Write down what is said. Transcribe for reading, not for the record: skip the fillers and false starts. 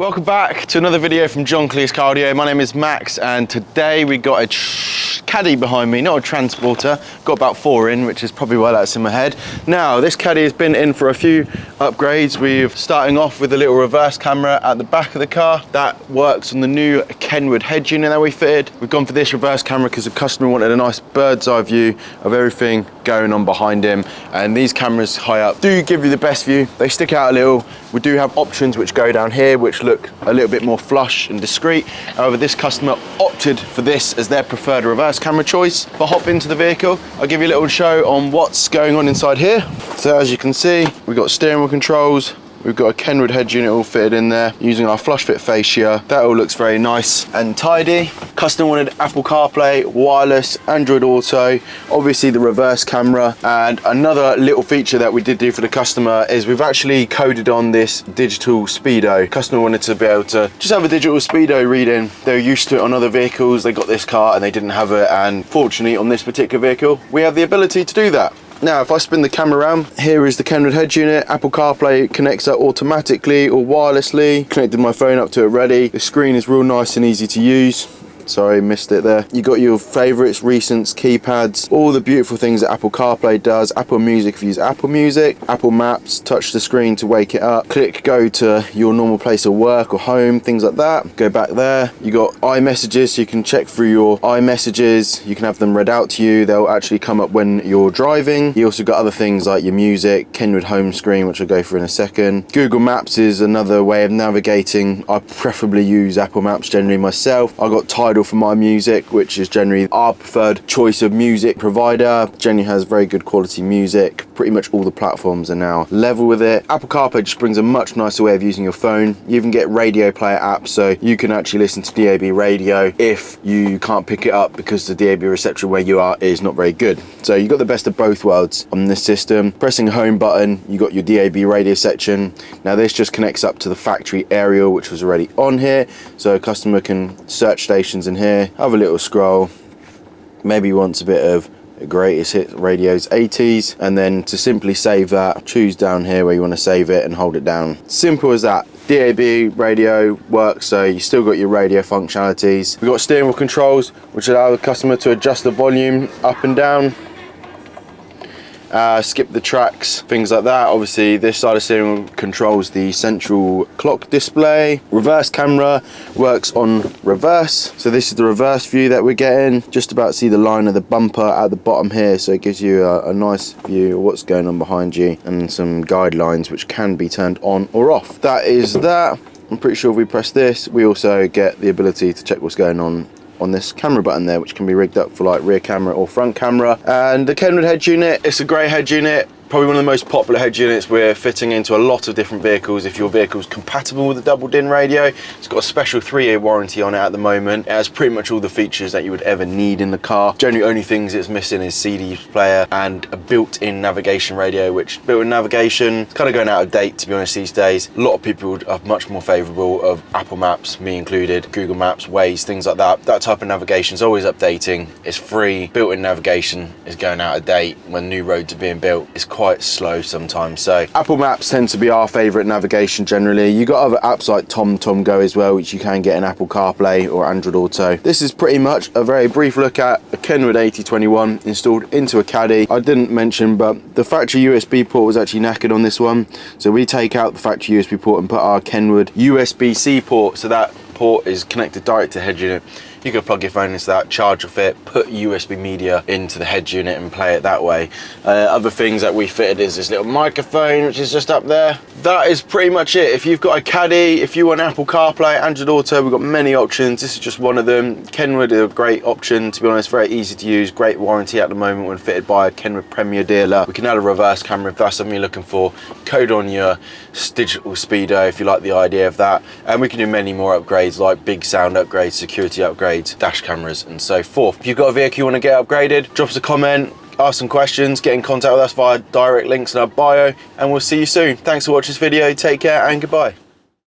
Welcome back to another video from Kleis Cardio. My name is Max, and today we got a Caddy behind me, not a transporter. Got about 4 in, which is probably why that's in my head. Now, this Caddy has been in for a few upgrades. We're starting off with a little reverse camera at the back of the car. That works on the new Kenwood head unit that we fitted. We've gone for this reverse camera because the customer wanted a nice bird's eye view of everything going on behind him. And these cameras high up do give you the best view. They stick out a little. We do have options which go down here, which look a little bit more flush and discreet. However, this customer opted for this as their preferred reverse camera choice. If I hop into the vehicle, I'll give you a little show on what's going on inside here. So as you can see, we've got steering wheel controls. We've got a Kenwood head unit all fitted in there using our flush fit fascia. That all looks very nice and tidy. Customer wanted Apple CarPlay, wireless, Android Auto, obviously the reverse camera. And another little feature that we did do for the customer is we've actually coded on this digital speedo. Customer wanted to be able to just have a digital speedo reading. They're used to it on other vehicles. They got this car and they didn't have it. And fortunately on this particular vehicle, we have the ability to do that. Now, if I spin the camera around, here is the Kenwood head unit. Apple CarPlay connects up automatically or wirelessly. Connected my phone up to it already. The screen is real nice and easy to use. Sorry, missed it there. You got your favorites, recents, keypads, all the beautiful things that Apple CarPlay does. Apple Music if you use Apple Music. Apple Maps, touch the screen to wake it up. Click, go to your normal place of work or home, things like that. Go back there. You got iMessages, so you can check through your iMessages. You can have them read out to you. They'll actually come up when you're driving. You also got other things like your music, Kenwood home screen, which I'll go through in a second. Google Maps is another way of navigating. I preferably use Apple Maps generally myself. I got Tidal for my music, which is generally our preferred choice of music provider. Generally has very good quality music. Pretty much all the platforms are now level with it. Apple CarPlay just brings a much nicer way of using your phone. You even get radio player apps, so you can actually listen to DAB radio if you can't pick it up because the DAB reception where you are is not very good. So you got the best of both worlds on this system. Pressing the home button, you got your DAB radio section. Now this just connects up to the factory aerial, which was already on here, so a customer can search stations in here, have a little scroll, maybe wants a bit of greatest hit radios 80s, and then to simply save that, choose down here where you want to save it and hold it down. Simple as that. DAB radio works, so you still got your radio functionalities. We've got steering wheel controls which allow the customer to adjust the volume up and down, skip the tracks, things like that. Obviously this side of steering wheel controls the central clock display. Reverse camera works on reverse, so this is the reverse view that we're getting. Just about see the line of the bumper at the bottom here, so it gives you a nice view of what's going on behind you and some guidelines which can be turned on or off. That is that. I'm pretty sure if we press this, we also get the ability to check what's going on this camera button there, which can be rigged up for like rear camera or front camera. And the Kenwood head unit, it's a great head unit. Probably one of the most popular head units we're fitting into a lot of different vehicles. If your vehicle's compatible with a double DIN radio, it's got a special 3-year warranty on it at the moment. It has pretty much all the features that you would ever need in the car. Generally only things it's missing is CD player and a built-in navigation radio, which built-in navigation is kind of going out of date, to be honest, these days. A lot of people are much more favorable of Apple Maps, me included, Google Maps, Waze, things like that. That type of navigation is always updating. It's free. Built-in navigation is going out of date when new roads are being built. It's quite slow sometimes. So Apple Maps tend to be our favorite navigation generally. You got other apps like TomTom As well, which you can get in Apple CarPlay or Android Auto. This is pretty much a very brief look at a Kenwood 8021 installed into a Caddy. I didn't mention, but the factory USB port was actually knackered on this one, so we take out the factory USB port and put our Kenwood USB-C port, so that port is connected direct to the head unit. You can plug your phone into that, charge your fit, put USB media into the head unit and play it that way. Other things that we fitted is this little microphone, which is just up there. That is pretty much it. If you've got a Caddy, if you want Apple CarPlay, Android Auto, we've got many options. This is just one of them. Kenwood is a great option, to be honest, very easy to use, great warranty at the moment when fitted by a Kenwood Premier dealer. We can add a reverse camera if that's something you're looking for. Code on your digital speedo if you like the idea of that. And we can do many more upgrades like big sound upgrades, security upgrades, dash cameras and so forth. If you've got a vehicle you want to get upgraded, drop us a comment, ask some questions, get in contact with us via direct links in our bio, and we'll see you soon. Thanks for watching this video, take care and goodbye.